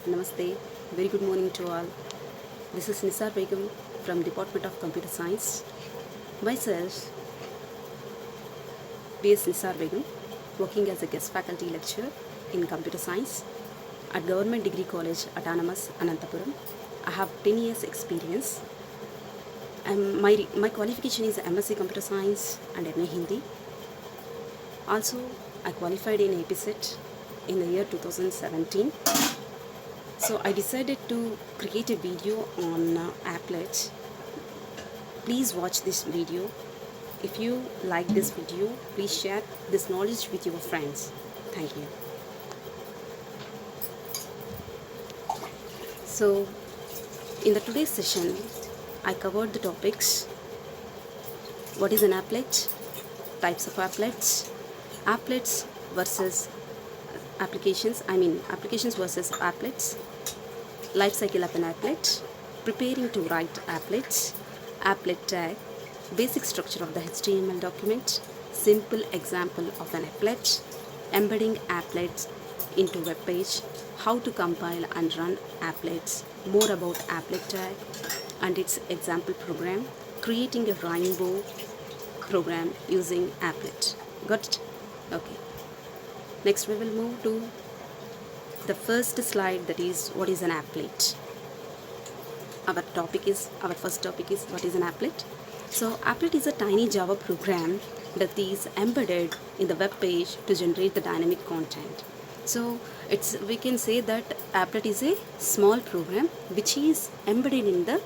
Namaste. Very good morning to all. This is Nisar Begum from Department of Computer Science. Myself, B.S. Nisar Begum, working as a guest faculty lecturer in Computer Science at Government Degree College Autonomous Anantapuram. I have 10 years experience. My qualification is MSc Computer Science and MA Hindi. Also, I qualified in APCET in the year 2017. So I decided to create a video on applets. Please watch this video. If you like this video, please share this knowledge with your friends. Thank you. So in the today's session, I covered the topics: what is an applet, types of applets versus applications versus applets, life cycle of an applet, preparing to write applets, applet tag, basic structure of the HTML document, simple example of an applet, embedding applets into web page, how to compile and run applets, more about applet tag and its example program, creating a rainbow program using applet. Got it? Okay. Next we will move to the first slide, that is what is an applet. Our first topic is what is an applet. So applet is a tiny Java program that is embedded in the web page to generate the dynamic content. So we can say that applet is a small program which is embedded in the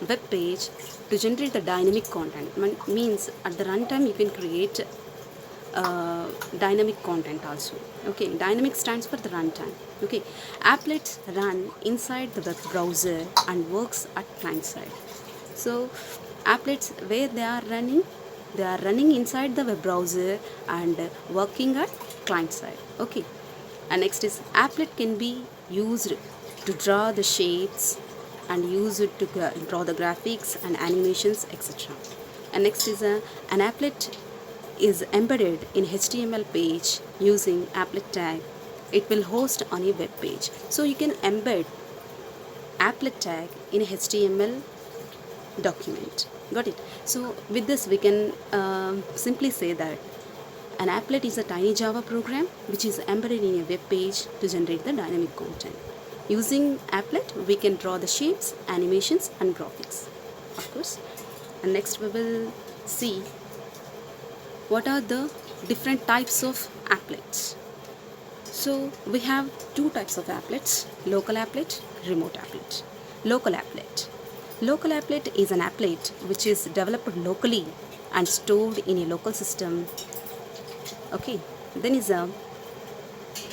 web page to generate the dynamic content. Means at the runtime you can create dynamic content also. Okay, dynamic stands for the runtime. Okay, applets run inside the web browser and works at client side. So applets, where they are running inside the web browser and working at client side. Okay, and next is applet can be used to draw the shapes and use it to draw the graphics and animations, etc. And next is an applet is embedded in HTML page using applet tag. It will host on a web page. So you can embed applet tag in a HTML document. Got it? So with this we can simply say that an applet is a tiny Java program which is embedded in a web page to generate the dynamic content. Using applet we can draw the shapes, animations and graphics, of course. And next we will see what are the different types of applets. So we have two types of applets: local applet, remote applet. Local applet is an applet which is developed locally and stored in a local system. Okay, then is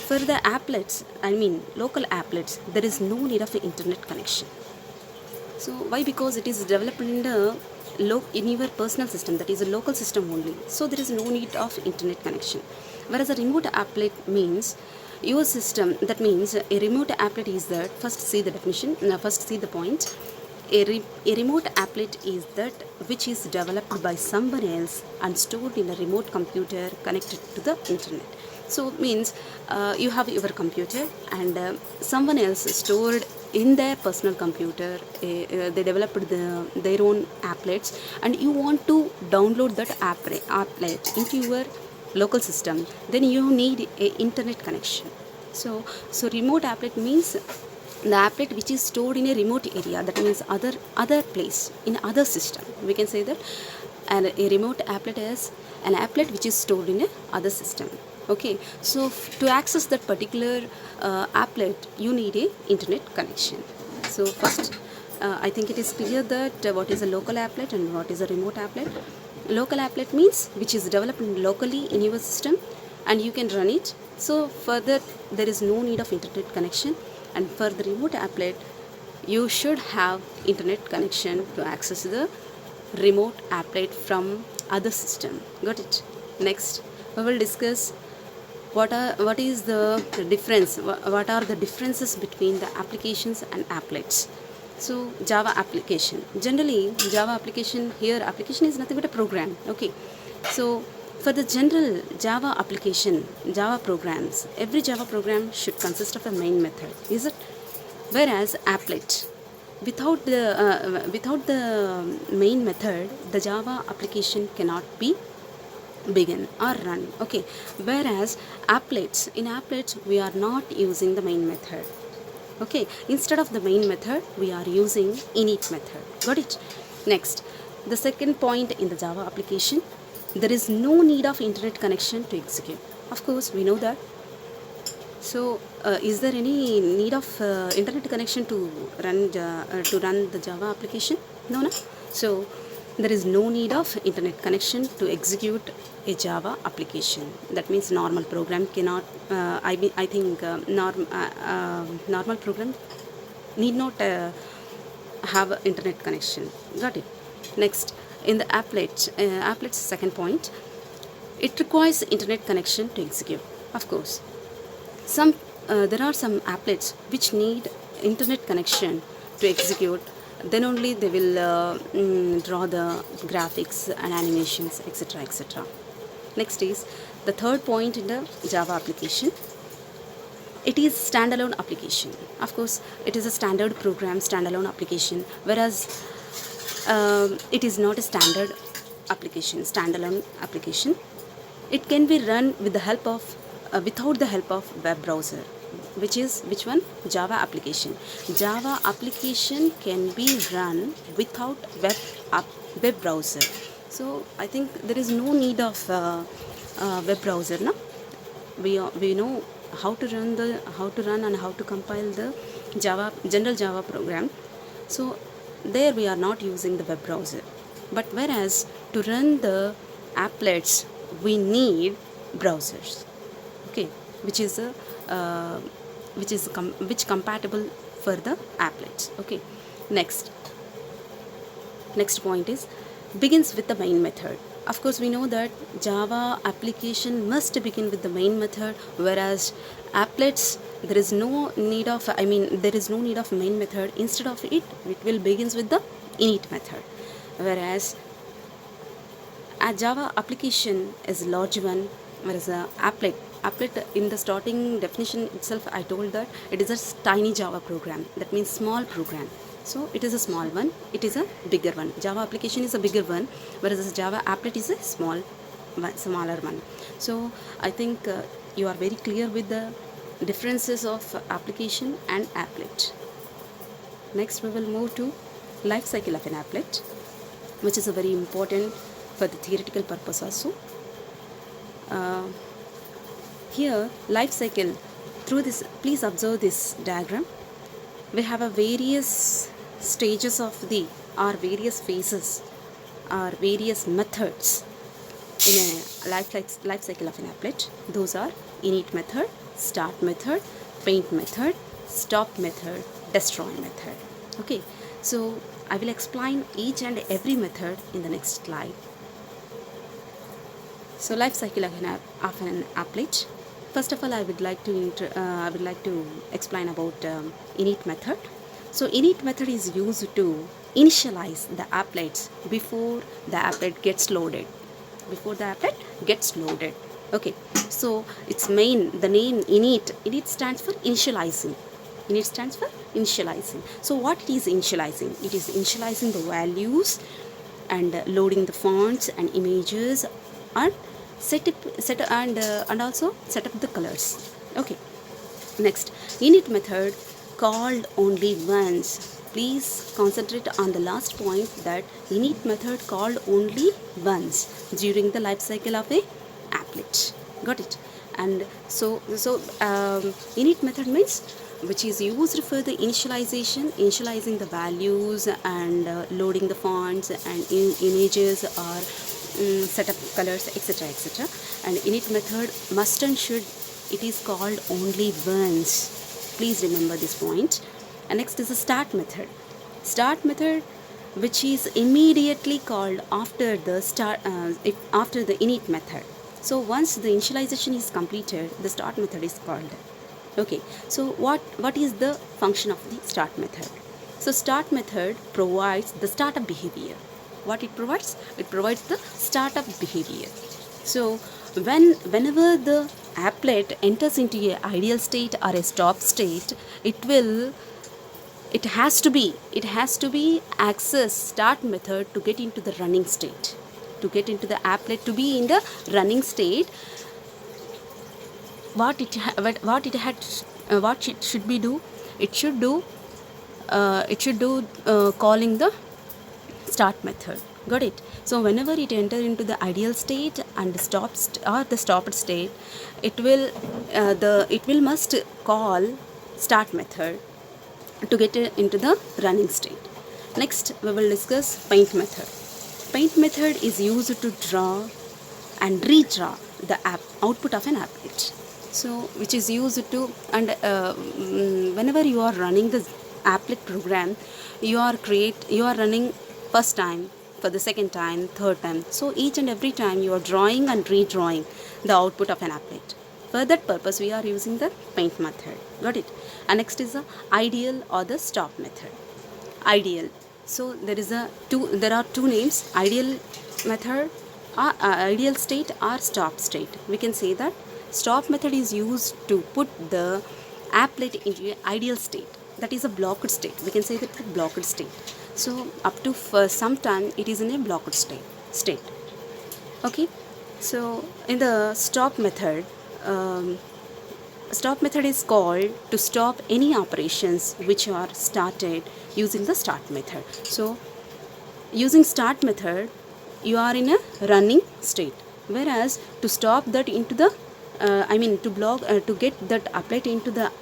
for the local applets, there is no need of an internet connection. So why? Because it is developed in your personal system, that is a local system only. So there is no need of internet connection. Whereas a remote applet means your system. That means a remote applet is that, first see the definition. First see the point. A remote applet is that which is developed by someone else and stored in a remote computer connected to the internet. So it means you have your computer and someone else stored in their personal computer. They developed their own applets, and you want to download that applet into your local system. Then you need a internet connection. So remote applet means the applet which is stored in a remote area, that means other place in other system. We can say that a remote applet is an applet which is stored in a other system. Okay, so to access that particular applet you need a internet connection. So first I think it is clear that what is a local applet and what is a remote applet. Local applet means which is developed locally in your system and you can run it. So further there is no need of internet connection. And for the remote applet, you should have internet connection to access the remote applet from other system. Got it? Next, we will discuss what is the difference. What are the differences between the applications and applets? So Java application. Generally, Java application, here application is nothing but a program. Okay. So for the general Java application, Java programs, every Java program should consist of a main method. Is it? Whereas applet, without the main method, the Java application cannot be begin or run. Okay, whereas applets, we are not using the main method. Okay, instead of the main method we are using init method. Got it? Next, the second point in the Java application, there is no need of internet connection to execute. Of course we know that. So is there any need of internet connection to run the Java application? No, no. So there is no need of internet connection to execute a Java application. That means normal program cannot. I think normal program need not have internet connection. Got it? Next, in the applet's second point, it requires internet connection to execute. Of course, there are some applets which need internet connection to execute. Then only they will draw the graphics and animations, etc., etc. Next is the third point in the Java application. It is standalone application. Of course, it is a standard program, standalone application, whereas it is not a standalone application. It can be run with the help of without the help of web browser, which one? Java application. Java application can be run without web browser. So I think there is no need of web browser. No, we know how to run and how to compile the general Java program. So there we are not using the web browser. But whereas to run the applets we need browsers. Okay, which compatible for the applets. Okay, next point is begins with the main method. Of course we know that Java application must begin with the main method, whereas applets there is no need of main method. Instead of it will begins with the init method. Whereas a Java application is a large one, whereas a applet in the starting definition itself I told that it is a tiny Java program. That means small program. So it is a small one, it is a bigger one. Java application is a bigger one, whereas Java applet is a smaller one. So I think you are very clear with the differences of application and applet. Next we will move to life cycle of an applet, which is a very important for the theoretical purpose also. Here life cycle, through this, please observe this diagram. We have a various stages of various phases or various methods in a life cycle of an applet. Those are init method, start method, paint method, stop method, destroy method. Okay, so I will explain each and every method in the next slide. So life cycle of an applet. First of all, I would like to explain about init method. So init method is used to initialize the applets before the applet gets loaded. Okay. So its the name init stands for initializing. So what it is initializing? It is initializing the values and loading the fonts and images and and also set up the colors. Okay. Next, init method called only once. Please concentrate on the last point, that init method called only once during the life cycle of a applet. Got it? And so init method means which is used for the initializing the values and loading the fonts and images or set up colors, etc., etc. And init method must and should it is called only once. Please remember this point. And next is the start method, which is immediately called after the init method. So once the initialization is completed, the start method is called. Okay, so what is the function of the start method? So start method provides the startup behavior. What it provides? It provides the startup behavior. So whenever the applet enters into a ideal state or a stop state, it will it has to be access start method to get into the running state, to get into the applet to be in the running state. What it should be do, it should do calling the start method. Got it? So whenever it enter into the ideal state and or the stopped state, it will must call start method to get it into the running state. Next we will discuss paint method. Paint method is used to draw and redraw the output of an applet. So which is used to, and whenever you are running the applet program, you are running first time, for the second time, third time. So each and every time you are drawing and redrawing the output of an applet. For that purpose we are using the paint method. Got it? And next is the ideal or the stop method. Ideal, so there are two names, ideal method or ideal state or stop state. We can say that stop method is used to put the applet into an ideal state, that is a blocked state. We can say that a blocked state. So up to some time it is in a blocked state. Okay, so in the stop method, stop method is called to stop any operations which are started using the start method. So using start method you are in a running state, whereas to stop that into the to get that applet into the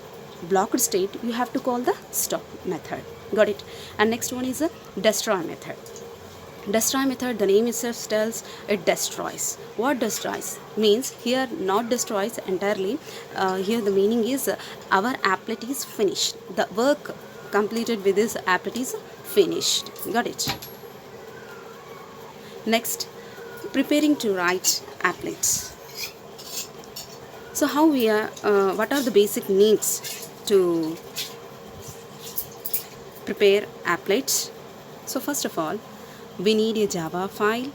blocked state, you have to call the stop method. Got it? And next one is a destroy method. Destroy method, the name itself tells it destroys. What destroys means, here not destroys entirely, here the meaning is our applet is finished, the work completed with this applet is finished. Got it? Next, preparing to write applets. So how we are what are the basic needs to prepare applets? So first of all, we need a Java file,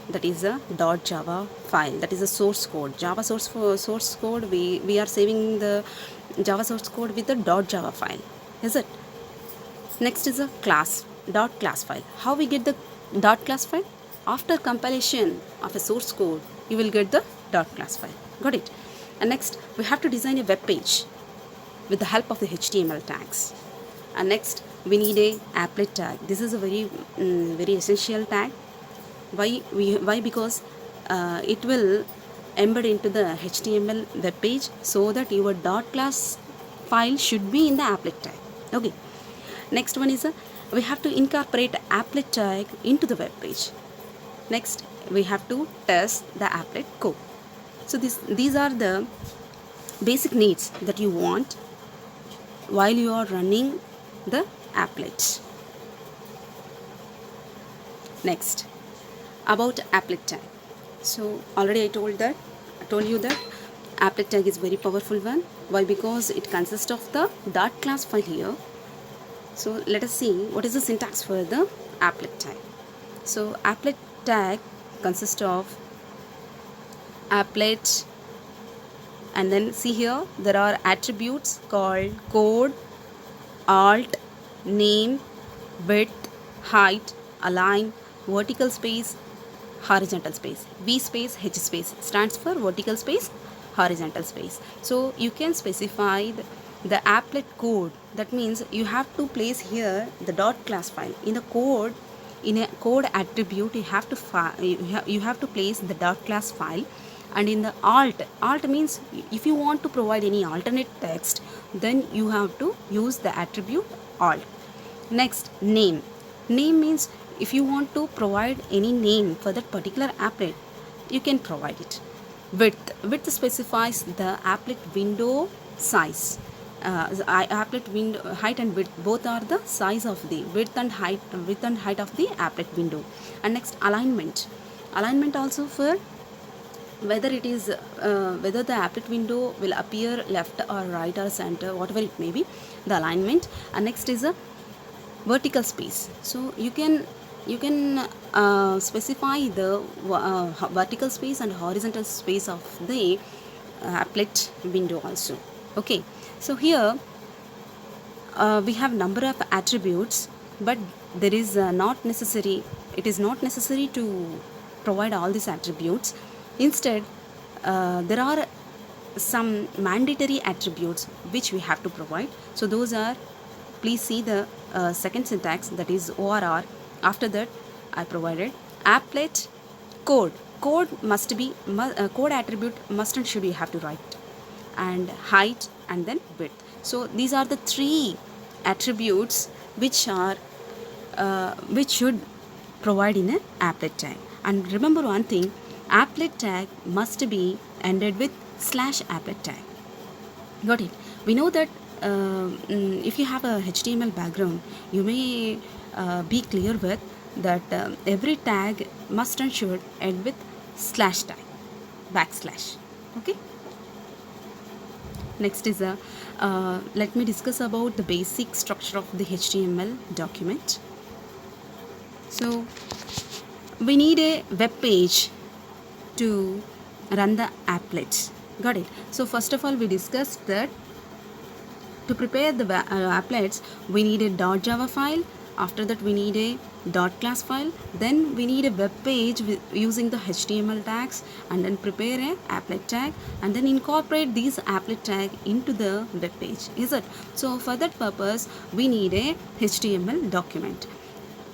that is a .java file, that is a source code. Java source code, we are saving the Java source code with the .java file, is it? Next is a class file. How we get the .class file? After compilation of a source code, you will get the .class file. Got it? And next we have to design a web page with the help of the HTML tags. And next we need a applet tag. This is a very essential tag. Why? Because it will embed into the HTML web page, so that your .class file should be in the applet tag. Okay. Next one is we have to incorporate applet tag into the web page. Next we have to test the applet code. So these are the basic needs that you want while you are running the applets. Next, about applet tag. So already I told you that applet tag is very powerful one. Why? Because it consists of the .class file here. So let us see what is the syntax for the applet tag. So applet tag consists of applet, and then see here there are attributes called code, alt, name, width, height, align, vertical space, horizontal space. V space H space stands for vertical space, horizontal space. So you can specify the applet code. That means you have to place here the .class file in the code. In a code attribute, you have to place the .class file. And in the alt means if you want to provide any alternate text, then you have to use the attribute alt. Next, name means if you want to provide any name for that particular applet, you can provide it. Width specifies the applet window size. Applet window height and width both are the size of the width and height of the applet window. And next, alignment also for whether it is whether the applet window will appear left or right or center, whatever it may be, the alignment. And next is a vertical space. So you can specify the vertical space and horizontal space of the applet window also. Okay, so here we have number of attributes, but there is not necessary, it is not necessary to provide all these attributes. Instead, there are some mandatory attributes which we have to provide. So those are, please see the second syntax, that is ORR. After that I provided applet code. Code must be code attribute must and should you have to write, and height and then width. So these are the three attributes which should provide in an applet tag. And remember one thing, applet tag must be ended with /applet tag. Got it? We know that if you have a HTML background, you may be clear with that every tag must and should end with /tag, \. Okay. Next is let me discuss about the basic structure of the HTML document. So we need a web page to run the applets. Got it? So first of all, we discussed that to prepare the applets, we need a .java file. After that, we need a .class file. Then we need a web page using the HTML tags, and then prepare a applet tag, and then incorporate these applet tag into the web page. Is it? So for that purpose, we need a HTML document.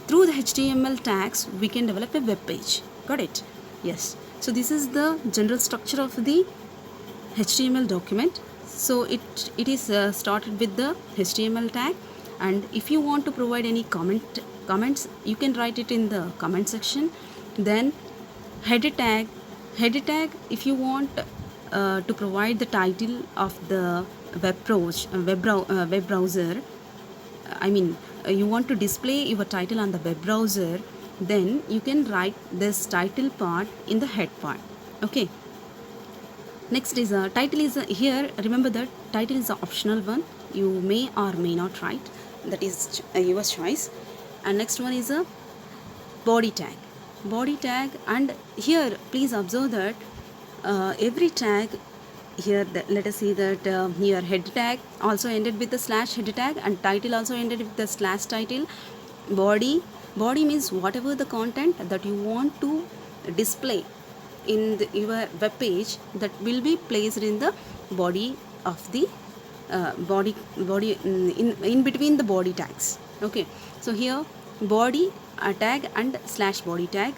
Through the HTML tags, we can develop a web page. Got it? Yes. So this is the general structure of the HTML document. So it is started with the HTML tag, and if you want to provide any comments, you can write it in the comment section. Then header tag, if you want to provide the title of the web browser, I mean you want to display your title on the web browser, then you can write this title part in the head part. Okay. Next is title is here. Remember that title is an optional one. You may or may not write. That is your choice. And next one is a body tag. Body tag, and here please observe that every tag here. Let us see that here head tag also ended with the /head tag, and title also ended with the /title. Body means whatever the content that you want to display in your web page, that will be placed in the body of the body in between the body tags. Okay, so here body tag and /body tag,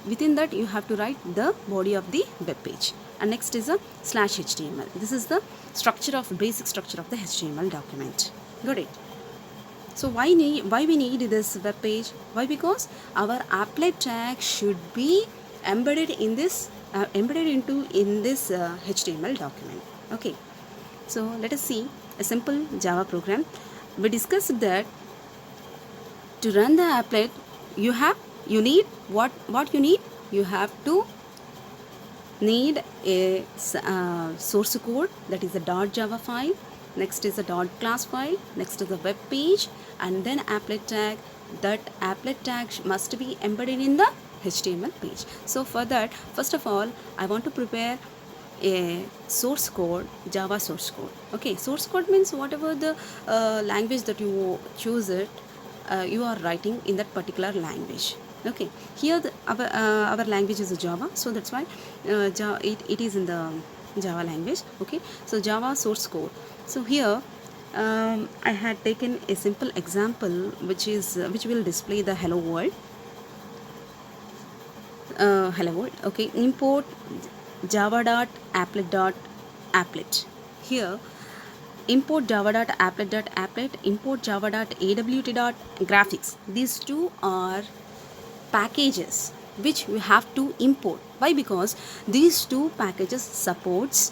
within that you have to write the body of the web page. And next is a /html. This is the basic structure of the HTML document. Got it? So why we need this web page? Why? Because our applet tag should be embedded in this HTML document. Okay, so let us see a simple Java program. We discussed that to run the applet, you need what you need. You have to need a source code, that is a .java file. Next is a .class file. Next is the web page, and then applet tag. That applet tag must be embedded in the HTML page. So for that, first of all, I want to prepare a source code, Java source code. Okay, source code means whatever the language that you choose it, you are writing in that particular language. Okay, here our language is Java, so that's why it is in the Java language. Okay, so Java source code. So here I had taken a simple example which will display the hello world. Okay, import java.applet. Here import java.applet.applet, import java.awt.graphics. These two are packages which we have to import. Why? Because these two packages supports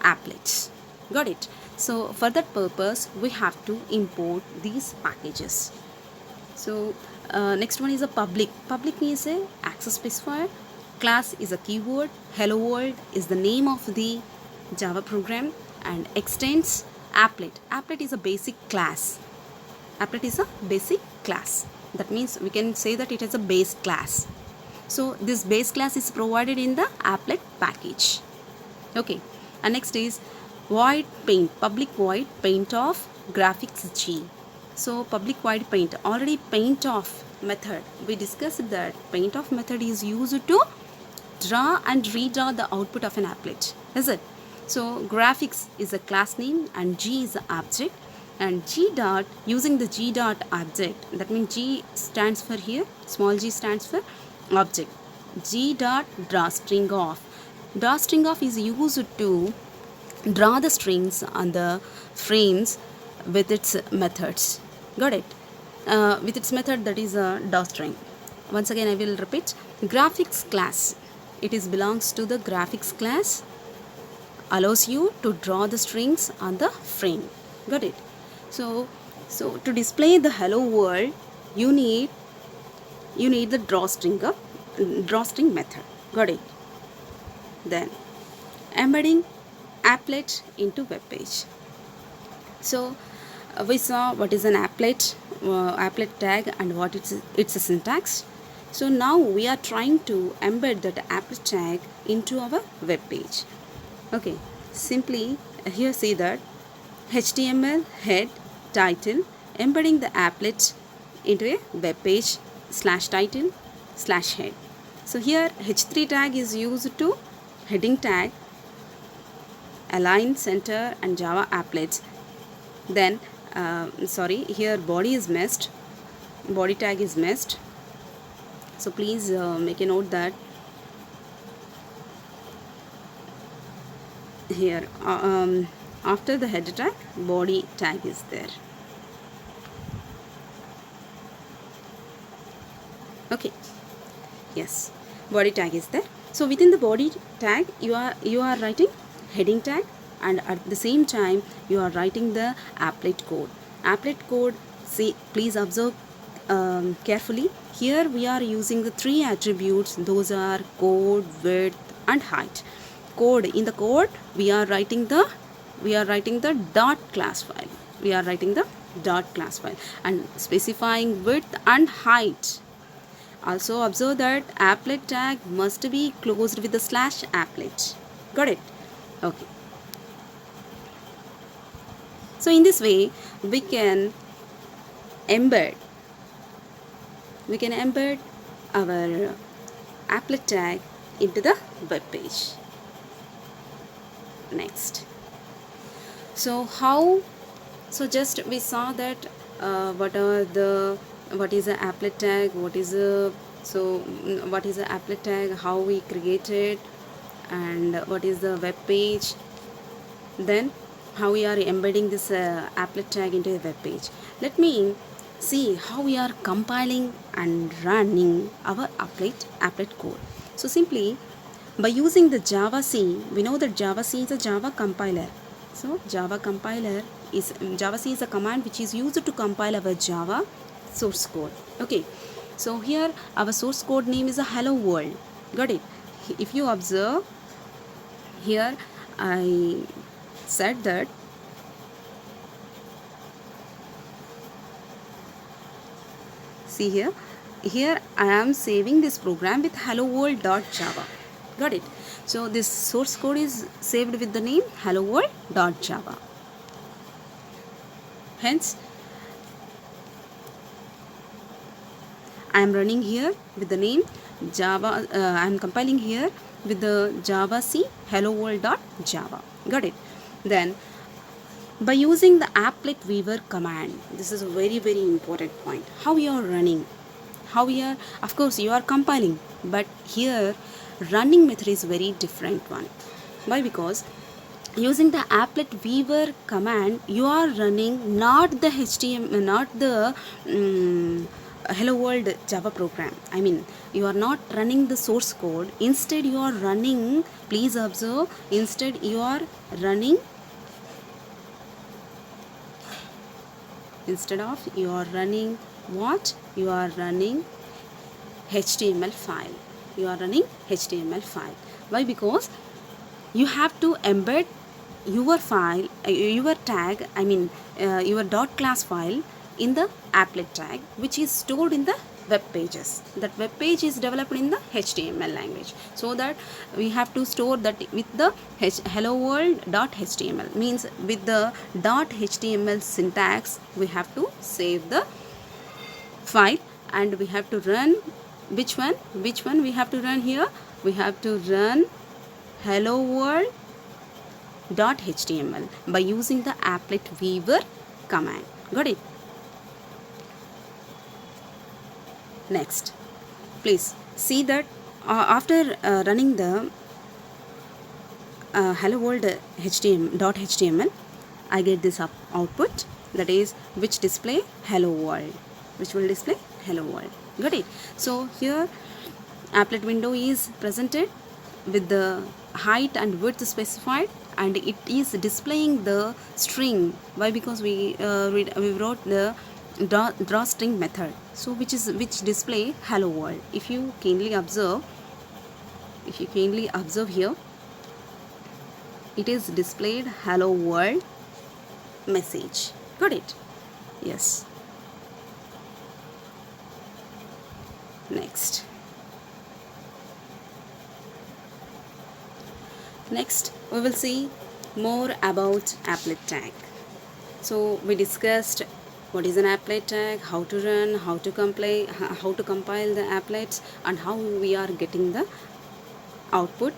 applets. Got it? So for that purpose, we have to import these packages. So next one is a public. Public means a access specifier. Class is a keyword. Hello world is the name of the Java program, and extends applet. Applet is a basic class. Applet is a basic class. That means we can say that it is a base class. So this base class is provided in the applet package. Okay, and next is void paint. Public void paint of graphics G. So public void paint, already paint off method, we discussed that paint off method is used to draw and redraw the output of an applet, is it? So graphics is a class name and G is the object, and G dot, using the G dot object, that means G stands for here, small g stands for object. G dot draw string of. Draw string of is used to draw the strings on the frames with its methods. Got it? With its method, that is a drawstring. Once again I will repeat. Graphics class, it is belongs to the graphics class, allows you to draw the strings on the frame. Got it? So to display the hello world, you need the drawstring method. Got it? Then embedding applet into web page. So we saw what is an applet tag and what its a syntax. So now we are trying to embed that applet tag into our web page. Okay, simply here see that HTML head title, embedding the applet into a web page /title /head. So here h3 tag is used to heading tag, align, center and Java applets. Then here body is missed, body tag is missed, so please make a note that here after the header tag, body tag is there. Okay, yes, body tag is there. So within the body tag you are writing heading tag, and at the same time you are writing the applet code. See, please observe carefully. Here we are using the three attributes, those are code, width and height. In the code we are writing the dot class file, and specifying width and height. Also observe that applet tag must be closed with the /applet. Got it? Okay. So in this way we can embed our applet tag into the web page. Next, so just we saw that what is the applet tag, what is the applet tag, how we create it, and what is the web page, then how we are embedding this applet tag into a web page. Let me see how we are compiling and running our applet code. So simply by using the Java C, we know that Java C is a Java compiler. So Java C is a command which is used to compile our Java source code. Okay, so here our source code name is a hello world. Got it? If you observe here, I said that see here I am saving this program with hello world.java. Got it? So this source code is saved with the name hello world.java. Hence I am running here with the name Java. I am compiling here with the Java C hello world.java. Got it? Then by using the applet weaver command, this is a very important point. How you are running, of course you are compiling, but here running method is very different one. Why? Because using the applet weaver command you are running not the HTML, not the hello world Java program. I mean, you are not running the source code. Instead you are running, please observe, you are running what? You are running HTML file. Why? Because you have to embed your file, your tag, your dot class file in the applet tag, which is stored in the web pages. That web page is developed in the HTML language, so that we have to store that with the hello world.html, means with the .html syntax we have to save the file, and we have to run which one we have to run here. We have to run hello world.html by using the applet weaver command. Got it? Next, please see that after running the hello world .html, I get this output, that is which display hello world, which will display hello world. Got it? So here applet window is presented with the height and width specified, and it is displaying the string. Why? Because we wrote the drawString method, so which display hello world. If you keenly observe here, it is displayed hello world message. Got it? Yes. Next we will see more about applet tag. So we discussed what is an applet tag, how to run, how to compile the applets, and how we are getting the output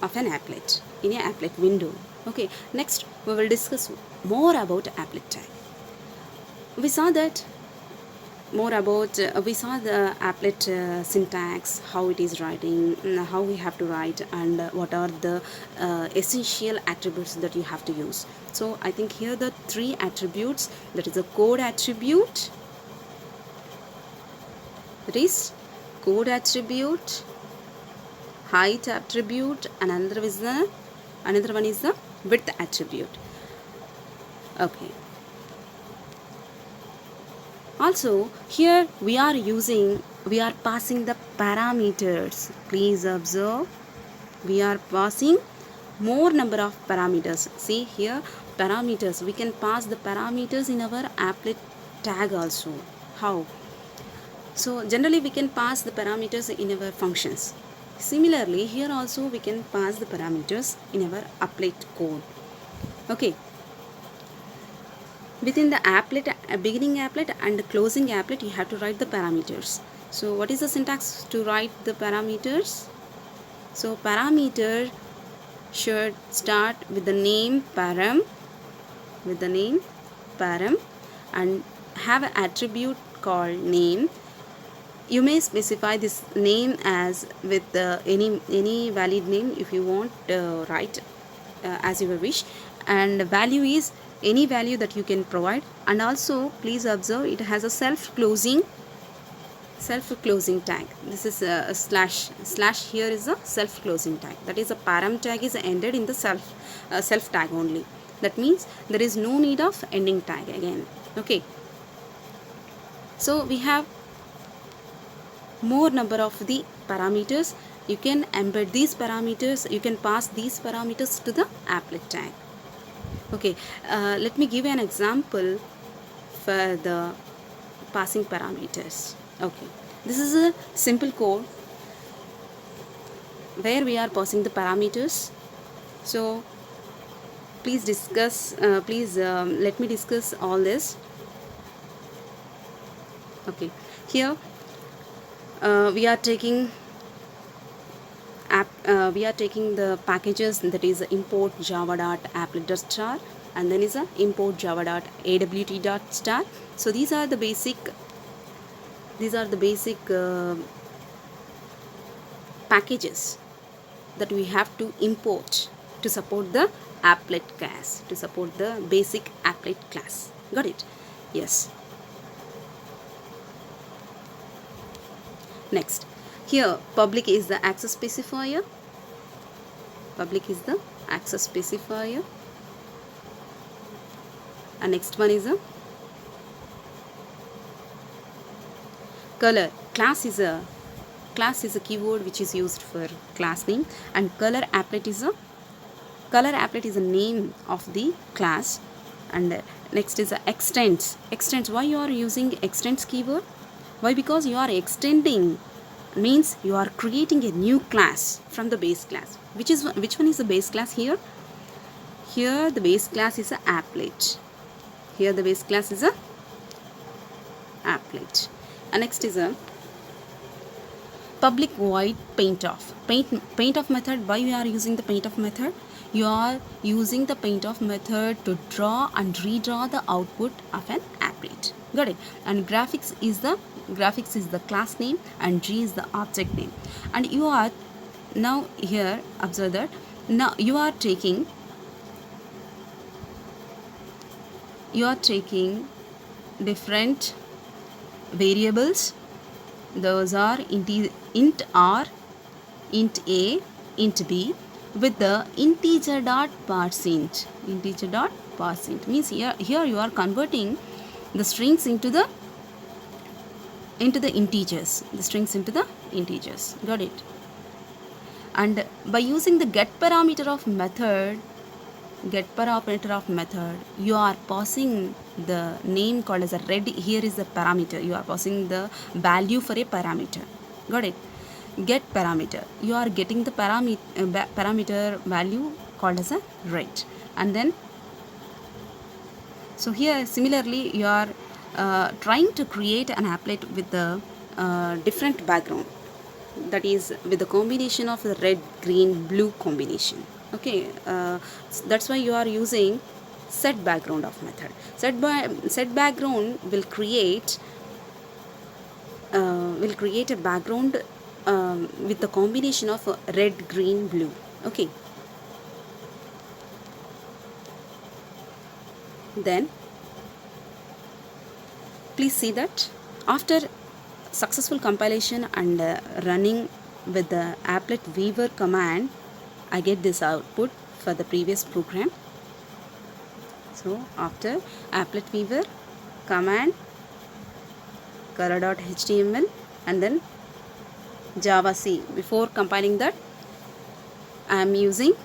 of an applet in an applet window. Okay, next we will discuss more about applet tag. We saw that we saw the applet syntax, how it is writing, how we have to write, and what are the essential attributes that you have to use. So I think here the 3 attributes, that is a code attribute, height attribute, and another one is the width attribute. Okay. Also here we are passing the parameters. Please observe, we are passing more number of parameters. See here, parameters, we can pass the parameters in our applet tag also. How? So generally we can pass the parameters in our functions. Similarly here also we can pass the parameters in our applet code. Okay. Within the applet, beginning applet and closing applet, you have to write the parameters. So what is the syntax to write the parameters? So parameter should start with the name param, and have an attribute called name. You may specify this name as with any valid name if you want write as you wish, and value is any value that you can provide. And also please observe, it has a self closing tag. This is a slash here is a self closing tag, that is a param tag is ended in the self tag only. That means there is no need of ending tag again. Okay, so we have more number of the parameters. You can embed these parameters, you can pass these parameters to the applet tag. Okay, let me give you an example for the passing parameters. Okay, this is a simple code where we are passing the parameters. So please let me discuss all this. Okay, here we are taking the packages, that is import java.applet.star, and then is a import java.awt.star. So these are the basic packages that we have to import to support the applet class, to support the basic applet class. Got it? Yes. Next, here public is the access specifier. And next one is a color. Class is a keyword which is used for class name, and color applet is a name of the class. And next is a extends. Why you are using extends keyword? Why? Because you are extending, means you are creating a new class from the base class. Which one is the base class here? Here the base class is a applet. Here the base class is a applet. And next is a public void paint off. Paint off method. Why we are using the paint off method? You are using the paint off method to draw and redraw the output of an applet. Got it? And graphics is the class name and G is the object name. And you are now here, observe that now you are taking different variables. Those are int r, int a, int b with the integer dot parseInt. Integer dot parseInt means here you are converting the strings into the integers. The strings into the integers. Got it? And by using the get parameter of method, you are passing the name called as a red. Here is the parameter. You are passing the value for a parameter. Got it? Get parameter. You are getting the parameter value called as a red. And then, so here similarly you are trying to create an applet with the different background. That is with the combination of the red, green, blue combination. Okay, that's why you are using set background of method. Set background will create a background with the combination of red, green, blue. Okay. Then please see that after successful compilation and running with the applet weaver command, I get this output for the previous program. So after applet weaver command color.html and then Java C. Before compiling that, I am using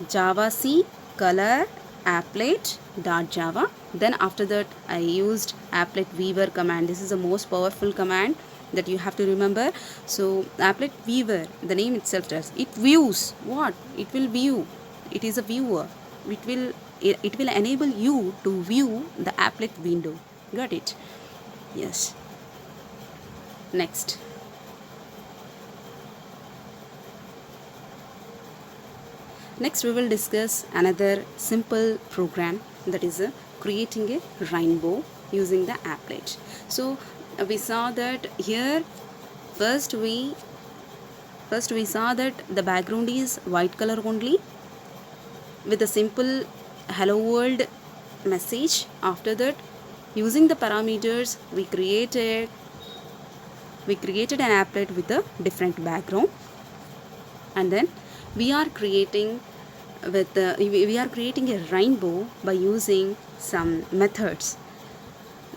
Java C color applet.java. Then after that I used applet weaver command. This is the most powerful command that you have to remember. So applet weaver, the name itself tells it views what? It will view. It is a viewer. It will enable you to view the applet window. Got it? Yes. Next. Next we will discuss another simple program, that is creating a rainbow using the applet. So we saw that here first we saw that the background is white color only with a simple hello world message. After that, using the parameters, we created an applet with a different background, and then we are creating a rainbow by using some methods.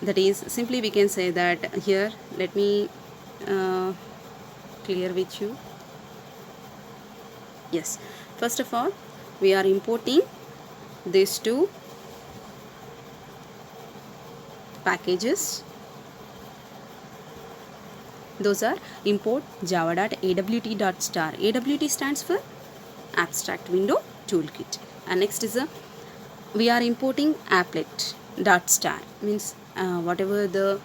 That is, simply we can say that here, let me clear with you. Yes, first of all we are importing these two packages. Those are import java.awt.star. AWT stands for abstract window toolkit. And next is we are importing applet.star, means whatever the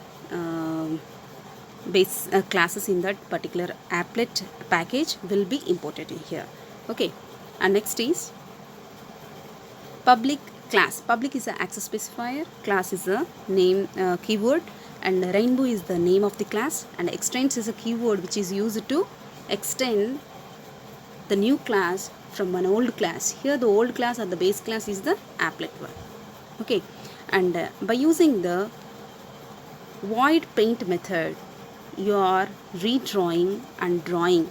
base classes in that particular applet package will be imported in here. Okay. And next is public class. Public is the access specifier, class is the name keyword, and rainbow is the name of the class, and extends is a keyword which is used to extend the new class from an old class. Here the old class or the base class is the applet one. Okay, and by using the void paint method, you are redrawing and drawing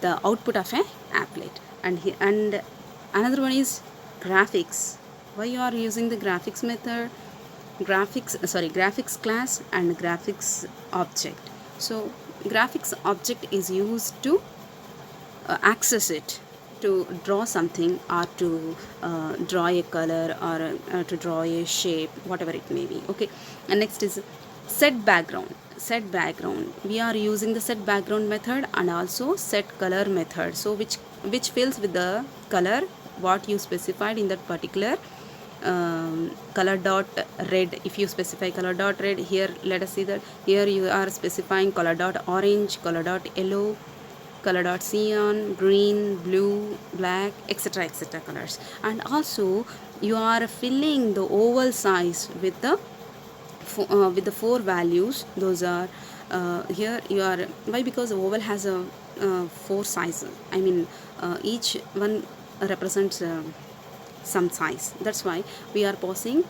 the output of a applet. And another one is graphics. Why you are using the graphics method? Graphics class and graphics object. So graphics object is used to access it, to draw something or to draw a color or to draw a shape, whatever it may be. Okay, and next is set background. Set background, we are using the set background method and also set color method, so which fills with the color what you specified in that particular color dot red. If you specify color dot red, here let us see that here you are specifying color dot orange, color dot yellow, color dot cyan, green, blue, black, etc., etc. colors. And also you are filling the oval size with the four values. Those are here you are, why? Because the oval has a four sizes. I mean each one represents some size. That's why we are passing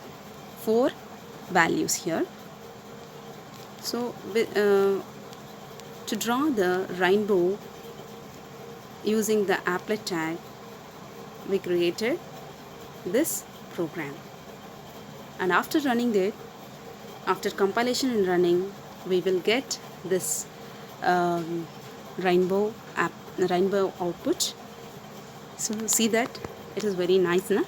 four values here. So to draw the rainbow using the applet tag, we created this program, and after running it, after compilation and running, we will get this rainbow output. So see that it is very nice, na?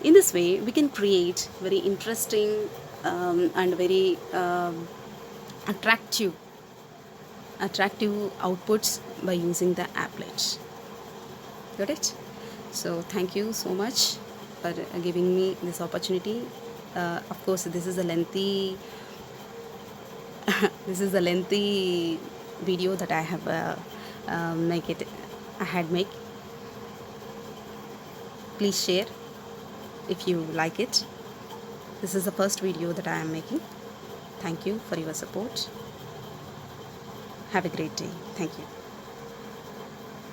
In this way we can create very interesting and very attractive outputs by using the applets. Got it? So thank you so much for giving me this opportunity. Of course this is a lengthy video that I have made. Please share if you like it. This is the first video that I am making. Thank you for your support. Have a great day. Thank you.